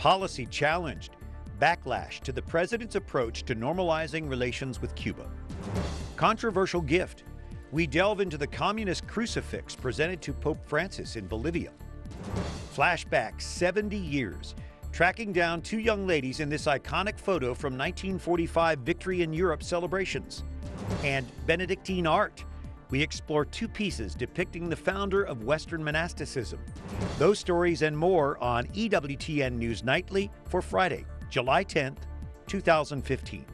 Policy challenged. Backlash to the president's approach to normalizing relations with Cuba. Controversial gift. We delve into the communist crucifix presented to Pope Francis in Bolivia. Flashback 70 years. Tracking down two young ladies in this iconic photo from 1945 Victory in Europe celebrations. And Benedictine art. We explore two pieces depicting the founder of Western monasticism. Those stories and more on EWTN News Nightly for Friday, July 10th, 2015.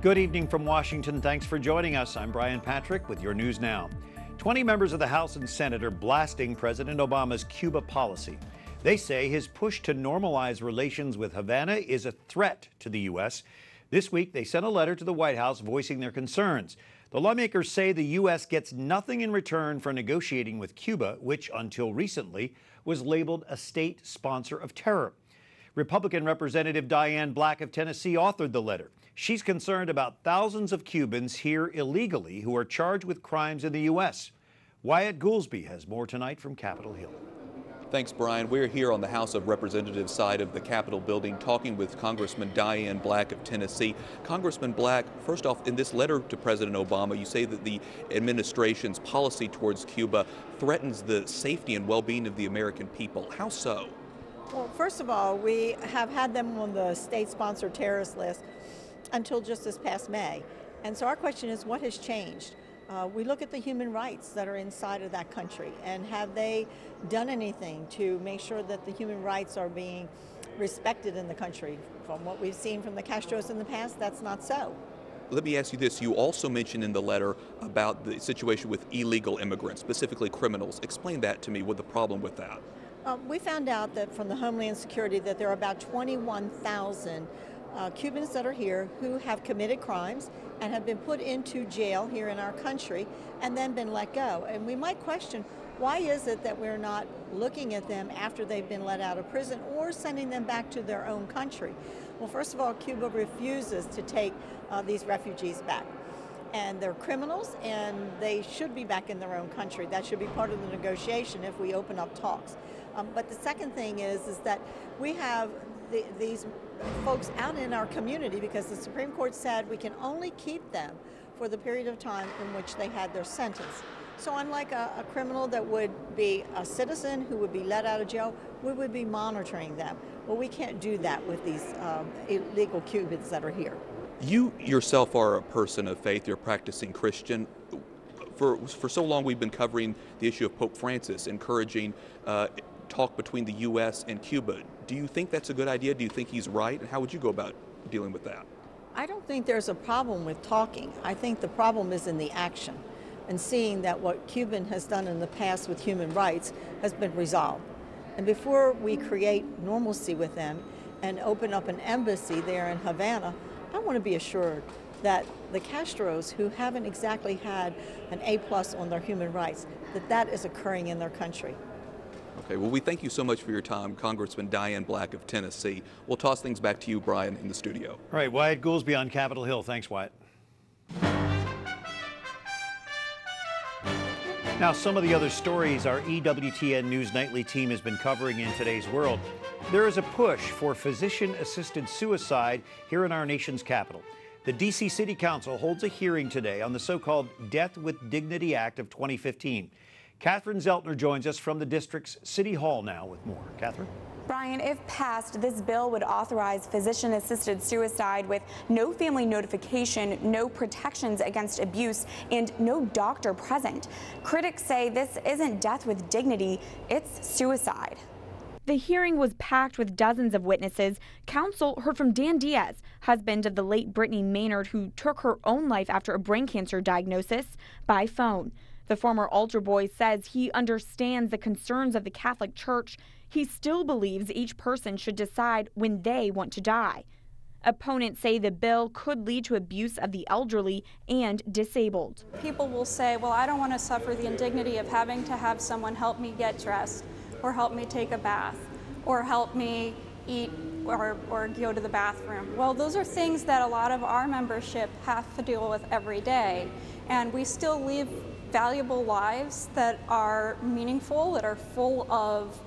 Good evening from Washington. Thanks for joining us. I'm Brian Patrick with your news now. 20 members of the House and Senate are blasting President Obama's Cuba policy. They say his push to normalize relations with Havana is a threat to the U.S. This week, they sent a letter to the White House voicing their concerns. The lawmakers say the U.S. gets nothing in return for negotiating with Cuba, which until recently was labeled a state sponsor of terror. Republican Representative Diane Black of Tennessee authored the letter. She's concerned about thousands of Cubans here illegally who are charged with crimes in the U.S. Wyatt Goolsby has more tonight from Capitol Hill. Thanks, Brian. We're here on the House of Representatives side of the Capitol building talking with Congressman Diane Black of Tennessee. Congressman Black, first off, in this letter to President Obama, you say that the administration's policy towards Cuba threatens the safety and well-being of the American people. How so? Well, first of all, we have had them on the state-sponsored terrorist list until just this past May. And so our question is, what has changed? We look at the human rights that are inside of that country, and have they done anything to make sure that the human rights are being respected in the country? From what we've seen from the Castros in the past, that's not so. Let me ask you this. You also mentioned in the letter about the situation with illegal immigrants, specifically criminals. Explain that to me, what the problem with that? We found out that from the Homeland Security that there are about 21,000 Cubans that are here who have committed crimes and have been put into jail here in our country and then been let go. And we might question, why is it that we're not looking at them after they've been let out of prison or sending them back to their own country? Well, first of all, Cuba refuses to take these refugees back. And they're criminals, and they should be back in their own country. That should be part of the negotiation if we open up talks. But the second thing is that we have these folks out in our community because the Supreme Court said we can only keep them for the period of time in which they had their sentence. So unlike a criminal that would be a citizen who would be let out of jail, we would be monitoring them. Well, we can't do that with these illegal Cubans that are here. You yourself are a person of faith. You're a practicing Christian. For so long, we've been covering the issue of Pope Francis, encouraging talk between the U.S. and Cuba. Do you think that's a good idea? Do you think he's right? And how would you go about dealing with that? I don't think there's a problem with talking. I think the problem is in the action and seeing that what Cuban has done in the past with human rights has been resolved. And before we create normalcy with them and open up an embassy there in Havana, I want to be assured that the Castros, who haven't exactly had an A+ on their human rights, that is occurring in their country. Okay, well, we thank you so much for your time, Congressman Diane Black of Tennessee. We'll toss things back to you, Brian, in the studio. All right, Wyatt Goolsby on Capitol Hill. Thanks, Wyatt. Now, some of the other stories our EWTN News Nightly team has been covering in today's world. There is a push for physician-assisted suicide here in our nation's capital. The D.C. City Council holds a hearing today on the so-called Death with Dignity Act of 2015. Catherine Szeltner joins us from the district's City Hall now with more. Catherine? Brian, if passed, this bill would authorize physician-assisted suicide with no family notification, no protections against abuse, and no doctor present. Critics say this isn't death with dignity, it's suicide. The hearing was packed with dozens of witnesses. Council heard from Dan Diaz, husband of the late Brittany Maynard, who took her own life after a brain cancer diagnosis, by phone. The former altar boy says he understands the concerns of the Catholic Church. He still believes each person should decide when they want to die. Opponents say the bill could lead to abuse of the elderly and disabled. People will say, well, I don't want to suffer the indignity of having to have someone help me get dressed, or help me take a bath, or help me eat or go to the bathroom. Well, those are things that a lot of our membership have to deal with every day, and we still live valuable lives that are meaningful, that are full of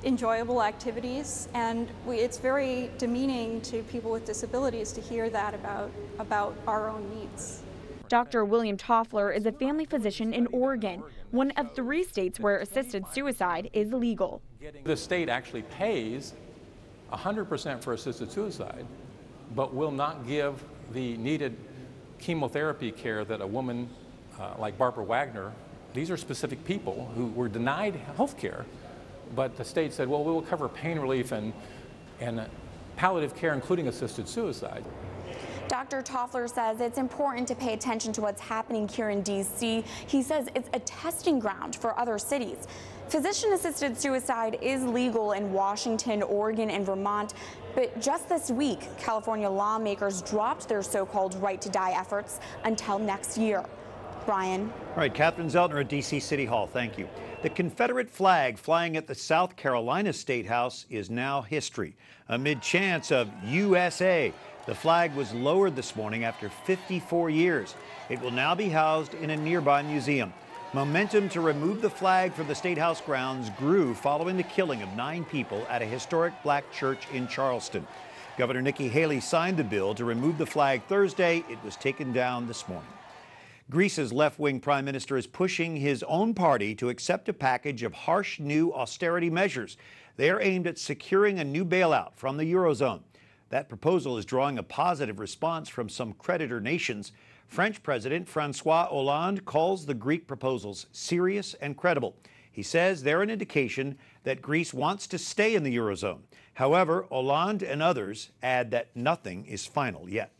enjoyable activities, and it's very demeaning to people with disabilities to hear that about our own needs. Dr. William Toffler is a family physician in Oregon, one of 3 states where assisted suicide is legal. The state actually pays 100% for assisted suicide, but will not give the needed chemotherapy care that a woman like Barbara Wagner, these are specific people who were denied health care, but the state said, well, we will cover pain relief and palliative care, including assisted suicide. Dr. Toffler says it's important to pay attention to what's happening here in D.C. He says it's a testing ground for other cities. Physician-assisted suicide is legal in Washington, Oregon, and Vermont, but just this week, California lawmakers dropped their so-called right-to-die efforts until next year. Brian. All right, Catherine Szeltner at D.C. City Hall, thank you. The Confederate flag flying at the South Carolina State House is now history. Amid chants of USA, the flag was lowered this morning after 54 years. It will now be housed in a nearby museum. Momentum to remove the flag from the State House grounds grew following the killing of 9 people at a historic black church in Charleston. Governor Nikki Haley signed the bill to remove the flag Thursday. It was taken down this morning. Greece's left-wing prime minister is pushing his own party to accept a package of harsh new austerity measures. They are aimed at securing a new bailout from the Eurozone. That proposal is drawing a positive response from some creditor nations. French President François Hollande calls the Greek proposals serious and credible. He says they're an indication that Greece wants to stay in the Eurozone. However, Hollande and others add that nothing is final yet.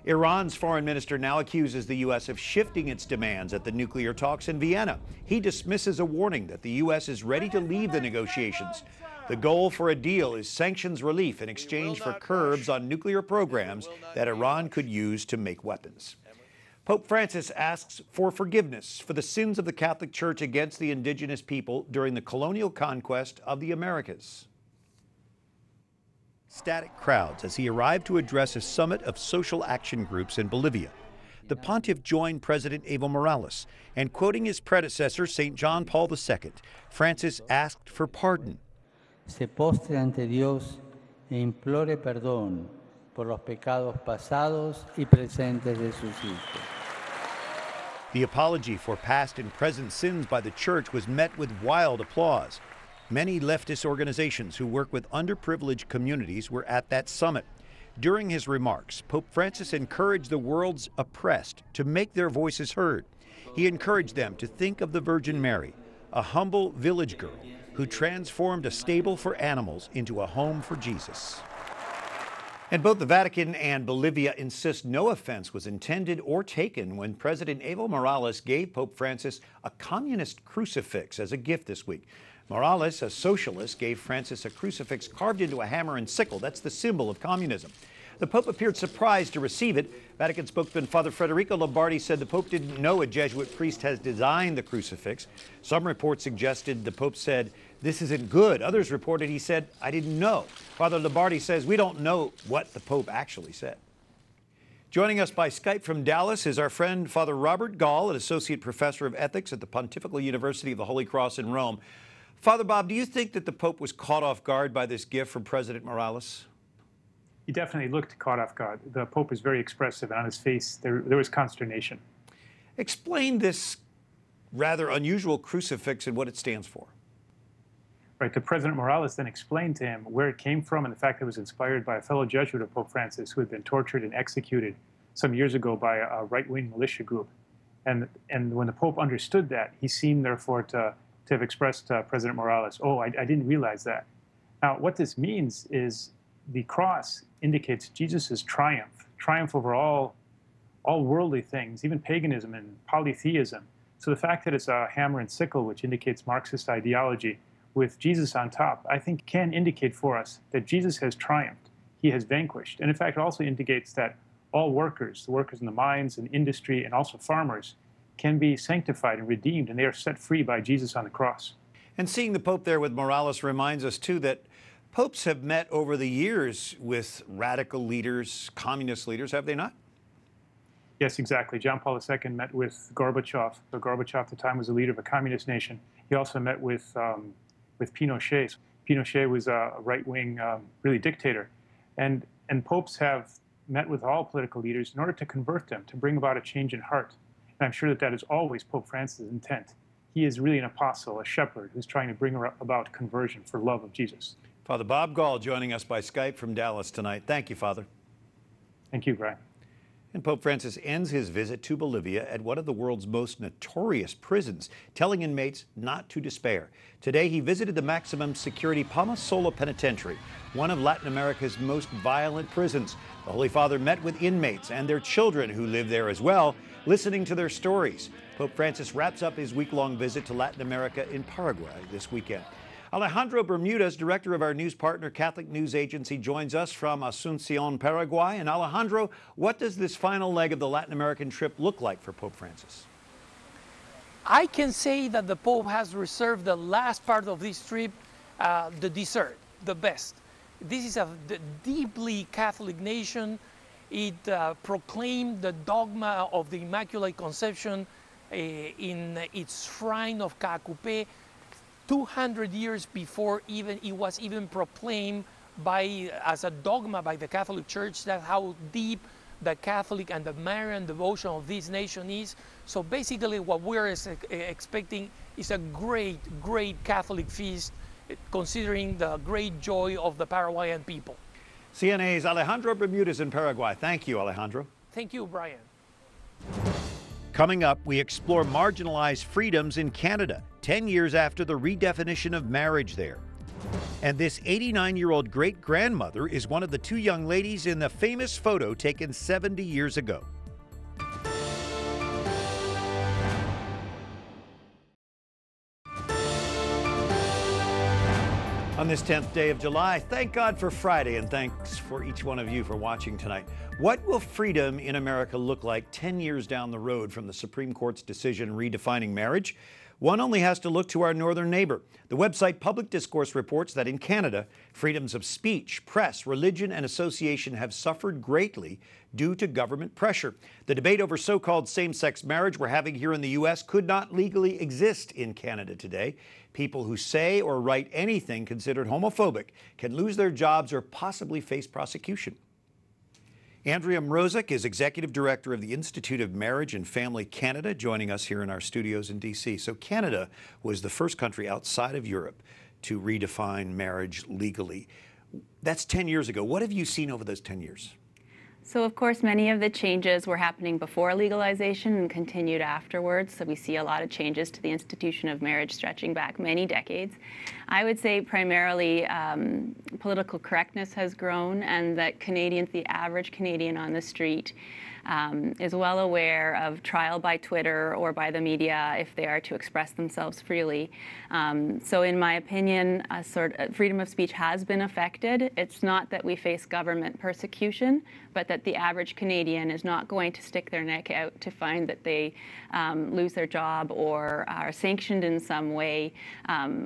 Iran's foreign minister now accuses the U.S. of shifting its demands at the nuclear talks in Vienna. He dismisses a warning that the U.S. is ready to leave the negotiations. The goal for a deal is sanctions relief in exchange for curbs on nuclear programs that Iran could use to make weapons. Pope Francis asks for forgiveness for the sins of the Catholic Church against the indigenous people during the colonial conquest of the Americas. Static crowds as he arrived to address a summit of social action groups in Bolivia. The pontiff joined President Evo Morales, and quoting his predecessor, St. John Paul II, Francis asked for pardon. Se postre ante Dios e implore perdón por los pecados pasados y presentes de sus hijos. The apology for past and present sins by the church was met with wild applause. Many leftist organizations who work with underprivileged communities were at that summit. During his remarks, Pope Francis encouraged the world's oppressed to make their voices heard. He encouraged them to think of the Virgin Mary, a humble village girl who transformed a stable for animals into a home for Jesus. And both the Vatican and Bolivia insist no offense was intended or taken when President Evo Morales gave Pope Francis a communist crucifix as a gift this week. Morales, a socialist, gave Francis a crucifix carved into a hammer and sickle. That's the symbol of communism. The Pope appeared surprised to receive it. Vatican spokesman Father Federico Lombardi said the Pope didn't know a Jesuit priest has designed the crucifix. Some reports suggested the Pope said, "This isn't good." Others reported he said, "I didn't know." Father Lombardi says we don't know what the Pope actually said. Joining us by Skype from Dallas is our friend Father Robert Gahl, an associate professor of ethics at the Pontifical University of the Holy Cross in Rome. Father Bob, do you think that the Pope was caught off guard by this gift from President Morales? He definitely looked caught off guard. The Pope was very expressive, and on his face there was consternation. Explain this rather unusual crucifix and what it stands for. Right, the President Morales then explained to him where it came from and the fact that it was inspired by a fellow Jesuit of Pope Francis who had been tortured and executed some years ago by a right-wing militia group. And when the Pope understood that, he seemed therefore to have expressed to President Morales, "Oh, I didn't realize that." Now, what this means is the cross indicates Jesus' triumph over all worldly things, even paganism and polytheism. So the fact that it's a hammer and sickle, which indicates Marxist ideology, with Jesus on top, I think can indicate for us that Jesus has triumphed. He has vanquished. And in fact, it also indicates that all workers, the workers in the mines and industry and also farmers, can be sanctified and redeemed, and they are set free by Jesus on the cross. And seeing the Pope there with Morales reminds us, too, that Popes have met over the years with radical leaders, communist leaders, have they not? Yes, exactly. John Paul II met with Gorbachev. So Gorbachev at the time was the leader of a communist nation. He also met with Pinochet. Pinochet was a right-wing, really dictator. And popes have met with all political leaders in order to convert them, to bring about a change in heart. And I'm sure that that is always Pope Francis' intent. He is really an apostle, a shepherd, who's trying to bring about conversion for love of Jesus. Father Bob Gahl joining us by Skype from Dallas tonight. Thank you, Father. Thank you, Brian. And Pope Francis ends his visit to Bolivia at one of the world's most notorious prisons, telling inmates not to despair. Today, he visited the maximum security Palma Sola Penitentiary, one of Latin America's most violent prisons. The Holy Father met with inmates and their children who live there as well, listening to their stories. Pope Francis wraps up his week-long visit to Latin America in Paraguay this weekend. Alejandro Bermudez, director of our news partner Catholic News Agency, joins us from Asunción, Paraguay. And Alejandro, what does this final leg of the Latin American trip look like for Pope Francis? I can say that the Pope has reserved the last part of this trip, the dessert, the best. This is a deeply Catholic nation. It proclaimed the dogma of the Immaculate Conception in its shrine of Caacupé 200 years before it was even proclaimed as a dogma by the Catholic Church. That's how deep the Catholic and the Marian devotion of this nation is. So basically what we're expecting is a great, great Catholic feast, considering the great joy of the Paraguayan people. CNA's Alejandro Bermudez in Paraguay. Thank you, Alejandro. Thank you, Brian. Coming up, we explore marginalized freedoms in Canada, 10 years after the redefinition of marriage there. And this 89-year-old great-grandmother is one of the two young ladies in the famous photo taken 70 years ago. On this 10th day of July, thank God for Friday, and thanks for each one of you for watching tonight. What will freedom in America look like 10 years down the road from the Supreme Court's decision redefining marriage? One only has to look to our northern neighbor. The website Public Discourse reports that in Canada, freedoms of speech, press, religion, and association have suffered greatly due to government pressure. The debate over so-called same-sex marriage we're having here in the U.S. could not legally exist in Canada today. People who say or write anything considered homophobic can lose their jobs or possibly face prosecution. Andrea Mrozek is Executive Director of the Institute of Marriage and Family Canada, joining us here in our studios in D.C. So Canada was the first country outside of Europe to redefine marriage legally. That's 10 years ago. What have you seen over those 10 years? So, of course, many of the changes were happening before legalization and continued afterwards. So we see a lot of changes to the institution of marriage stretching back many decades. I would say primarily political correctness has grown, and that Canadians, the average Canadian on the street, is well aware of trial by Twitter or by the media if they are to express themselves freely. So in my opinion, freedom of speech has been affected. It's not that we face government persecution, but that the average Canadian is not going to stick their neck out to find that they lose their job or are sanctioned in some way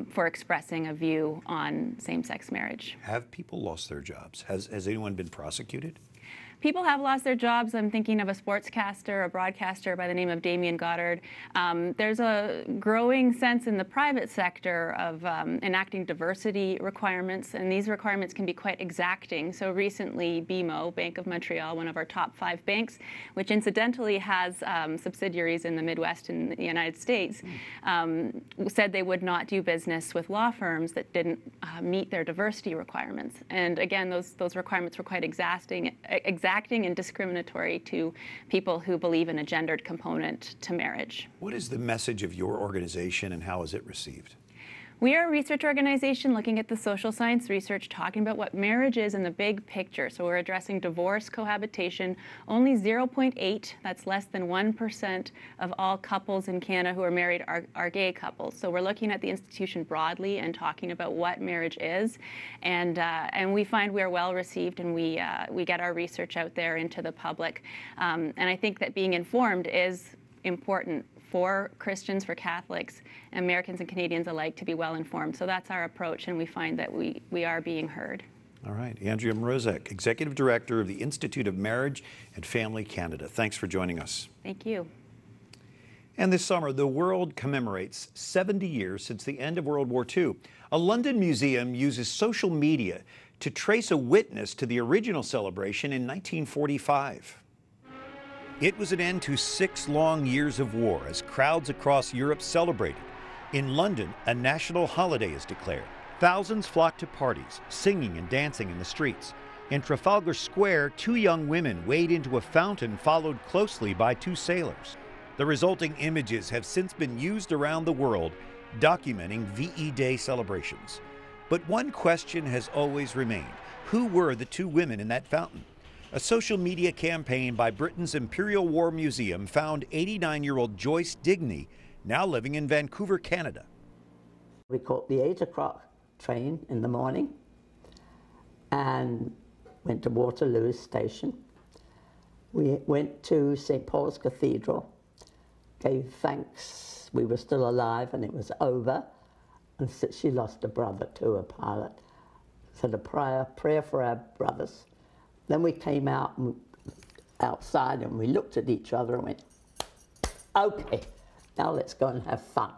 for expressing a view on same-sex marriage. Have people lost their jobs? Has anyone been prosecuted? People have lost their jobs. I'm thinking of a sportscaster, a broadcaster by the name of Damien Goddard. There's a growing sense in the private sector of enacting diversity requirements, and these requirements can be quite exacting. So recently, BMO, Bank of Montreal, one of our top 5 banks, which incidentally has subsidiaries in the Midwest in the United States, said they would not do business with law firms that didn't meet their diversity requirements. And again, those requirements were quite exacting and discriminatory to people who believe in a gendered component to marriage. What is the message of your organization and how is it received? We are a research organization looking at the social science research, talking about what marriage is in the big picture. So we're addressing divorce, cohabitation. Only 0.8, that's less than 1% of all couples in Canada who are married are gay couples. So we're looking at the institution broadly and talking about what marriage is. And we find we are well received, and we get our research out there into the public. And I think that being informed is important for Christians, for Catholics, Americans and Canadians alike to be well informed. So that's our approach, and we find that we are being heard. All right. Andrea Mrozek, Executive Director of the Institute of Marriage and Family Canada. Thanks for joining us. Thank you. And this summer, the world commemorates 70 years since the end of World War II. A London museum uses social media to trace a witness to the original celebration in 1945. It was an end to 6 long years of war as crowds across Europe celebrated. In London, a national holiday is declared. Thousands flocked to parties, singing and dancing in the streets. In Trafalgar Square, 2 young women wade into a fountain followed closely by 2 sailors. The resulting images have since been used around the world, documenting VE Day celebrations. But one question has always remained. Who were the 2 women in that fountain? A social media campaign by Britain's Imperial War Museum found 89-year-old Joyce Digney, now living in Vancouver, Canada. We caught the 8 o'clock train in the morning and went to Waterloo Station. We went to St. Paul's Cathedral, gave thanks we were still alive and it was over, and she lost a brother too, a pilot. Said a prayer for our brothers. Then we came outside and we looked at each other and went, okay, now let's go and have fun.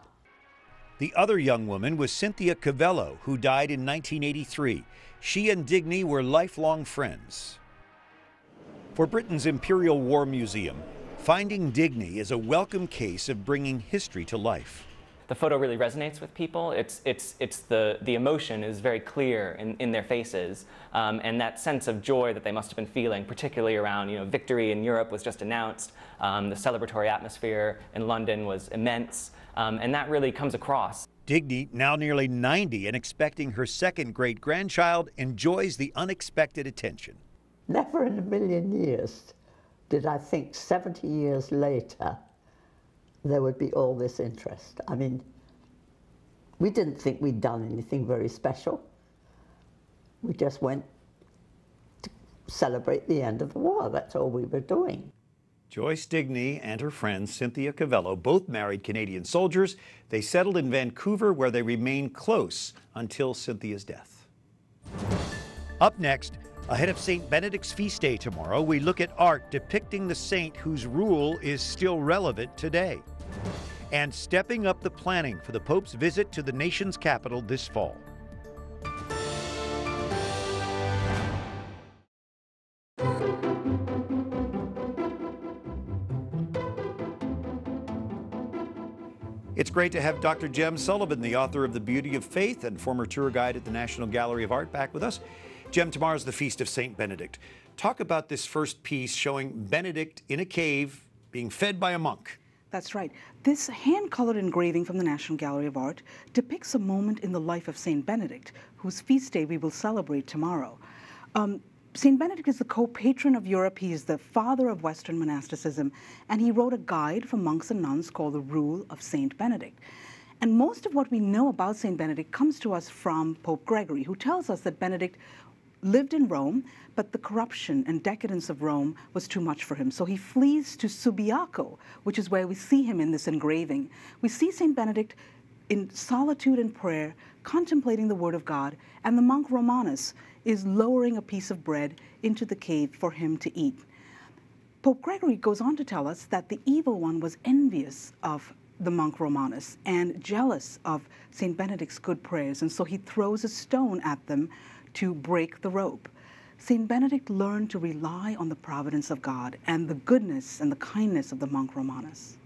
The other young woman was Cynthia Cavello, who died in 1983. She and Digney were lifelong friends. For Britain's Imperial War Museum, finding Digney is a welcome case of bringing history to life. The photo really resonates with people. The emotion is very clear in their faces, and that sense of joy that they must have been feeling, particularly around, victory in Europe was just announced. The celebratory atmosphere in London was immense, and that really comes across. Digney, now nearly 90 and expecting her 2nd great-grandchild, enjoys the unexpected attention. Never in a million years did I think 70 years later there would be all this interest. I mean, we didn't think we'd done anything very special. We just went to celebrate the end of the war. That's all we were doing. Joyce Digney and her friend Cynthia Cavello, both married Canadian soldiers. They settled in Vancouver, where they remained close until Cynthia's death. Up next, ahead of St. Benedict's feast day tomorrow, we look at art depicting the saint whose rule is still relevant today. And stepping up the planning for the Pope's visit to the nation's capital this fall. It's great to have Dr. Jem Sullivan, the author of The Beauty of Faith and former tour guide at the National Gallery of Art, back with us. Jem, tomorrow's the Feast of St. Benedict. Talk about this first piece showing Benedict in a cave being fed by a monk. That's right. This hand-colored engraving from the National Gallery of Art depicts a moment in the life of St. Benedict, whose feast day we will celebrate tomorrow. St. Benedict is the co-patron of Europe. He is the father of Western monasticism, and he wrote a guide for monks and nuns called The Rule of St. Benedict. And most of what we know about St. Benedict comes to us from Pope Gregory, who tells us that Benedict lived in Rome, but the corruption and decadence of Rome was too much for him. So he flees to Subiaco, which is where we see him in this engraving. We see St. Benedict in solitude and prayer, contemplating the Word of God, and the monk Romanus is lowering a piece of bread into the cave for him to eat. Pope Gregory goes on to tell us that the evil one was envious of the monk Romanus and jealous of St. Benedict's good prayers, and so he throws a stone at them to break the rope. St. Benedict learned to rely on the providence of God and the goodness and the kindness of the monk Romanus.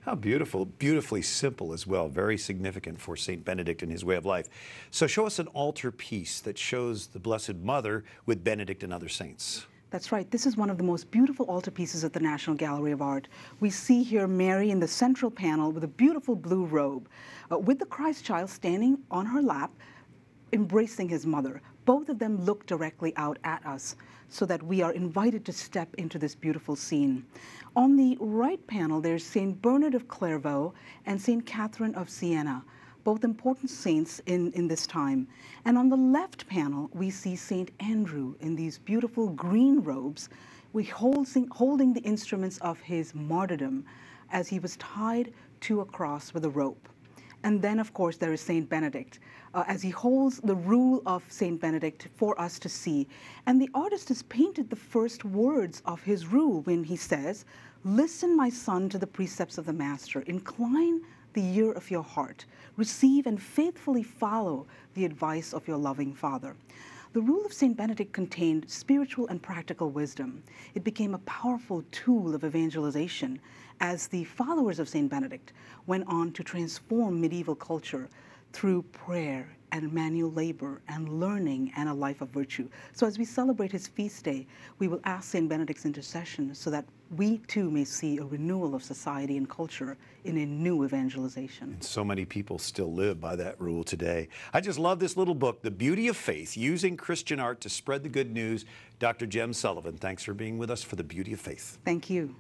How beautiful, beautifully simple as well, very significant for St. Benedict and his way of life. So show us an altar piece that shows the Blessed Mother with Benedict and other saints. That's right. This is one of the most beautiful altarpieces at the National Gallery of Art. We see here Mary in the central panel with a beautiful blue robe, with the Christ child standing on her lap, embracing his mother. Both of them look directly out at us so that we are invited to step into this beautiful scene. On the right panel, there's St. Bernard of Clairvaux and St. Catherine of Siena, both important saints in this time. And on the left panel, we see St. Andrew in these beautiful green robes, holding the instruments of his martyrdom, as he was tied to a cross with a rope. And then, of course, there is Saint Benedict, as he holds the rule of Saint Benedict for us to see. And the artist has painted the first words of his rule when he says, "Listen, my son, to the precepts of the Master. Incline the ear of your heart. Receive and faithfully follow the advice of your loving Father." The rule of Saint Benedict contained spiritual and practical wisdom. It became a powerful tool of evangelization as the followers of Saint Benedict went on to transform medieval culture through prayer and manual labor and learning and a life of virtue. So as we celebrate his feast day, we will ask Saint Benedict's intercession so that we too may see a renewal of society and culture in a new evangelization. And so many people still live by that rule today. I just love this little book, The Beauty of Faith, Using Christian Art to Spread the Good News. Dr. Jem Sullivan, thanks for being with us for The Beauty of Faith. Thank you.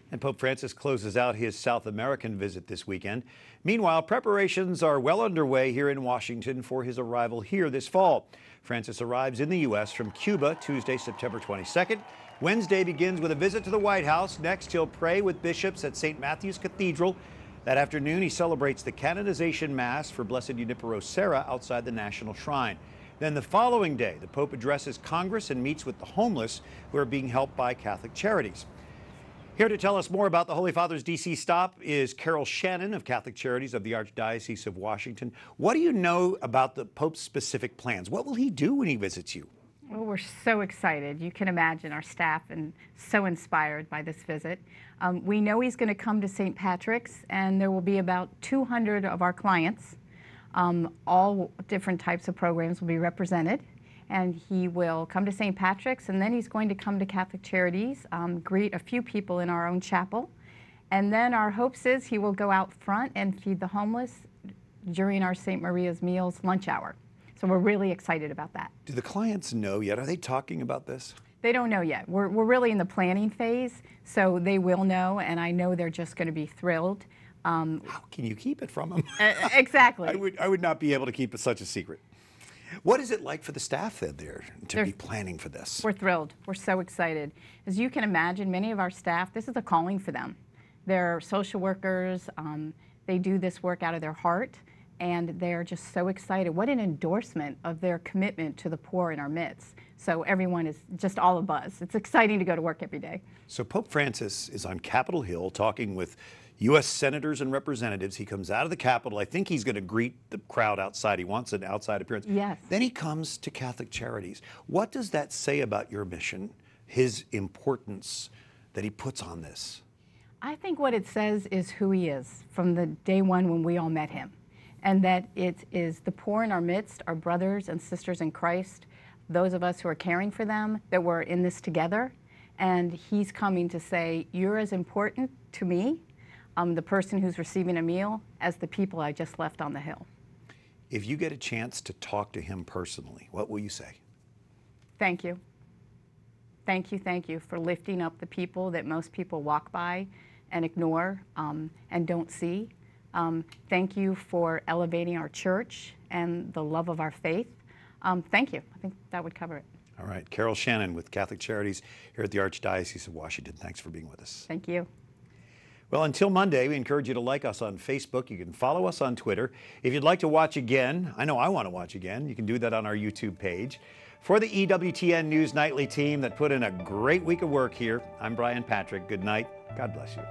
And Pope Francis closes out his South American visit this weekend. Meanwhile, preparations are well underway here in Washington for his arrival here this fall. Francis arrives in the U.S. from Cuba Tuesday, September 22nd. Wednesday begins with a visit to the White House. Next, he'll pray with bishops at St. Matthew's Cathedral. That afternoon, he celebrates the canonization Mass for Blessed Junipero Serra outside the National Shrine. Then the following day, the Pope addresses Congress and meets with the homeless who are being helped by Catholic Charities. Here to tell us more about the Holy Father's D.C. stop is Carol Shannon of Catholic Charities of the Archdiocese of Washington. What do you know about the Pope's specific plans? What will he do when he visits you? Well, we're so excited. You can imagine our staff and so inspired by this visit. We know he's going to come to St. Patrick's, and there will be about 200 of our clients. All different types of programs will be represented. And he will come to St. Patrick's, and then he's going to come to Catholic Charities, greet a few people in our own chapel. And then our hopes is he will go out front and feed the homeless during our St. Maria's Meals lunch hour. So we're really excited about that. Do the clients know yet? Are they talking about this? They don't know yet. We're really in the planning phase, so they will know, and I know they're just going to be thrilled. How can you keep it from them? Exactly. I would not be able to keep such a secret. What is it like for the staff then there to be planning for this? We're thrilled. We're so excited. As you can imagine, many of our staff, this is a calling for them. They're social workers. They do this work out of their heart, and they're just so excited. What an endorsement of their commitment to the poor in our midst. So everyone is just all abuzz. It's exciting to go to work every day. So Pope Francis is on Capitol Hill talking with U.S. senators and representatives. He comes out of the Capitol. I think he's going to greet the crowd outside. He wants an outside appearance. Yes. Then he comes to Catholic Charities. What does that say about your mission, his importance that he puts on this? I think what it says is who he is from the day one when we all met him, and that it is the poor in our midst, our brothers and sisters in Christ, those of us who are caring for them, that we're in this together. And he's coming to say, you're as important to me, the person who's receiving a meal, as the people I just left on the Hill. If you get a chance to talk to him personally, what will you say? Thank you. Thank you for lifting up the people that most people walk by and ignore and don't see. Thank you for elevating our church and the love of our faith. Thank you. I think that would cover it. All right. Carol Shannon with Catholic Charities here at the Archdiocese of Washington. Thanks for being with us. Thank you. Well, until Monday, we encourage you to like us on Facebook. You can follow us on Twitter. If you'd like to watch again, I know I want to watch again, you can do that on our YouTube page. For the EWTN News Nightly team that put in a great week of work here, I'm Brian Patrick. Good night. God bless you.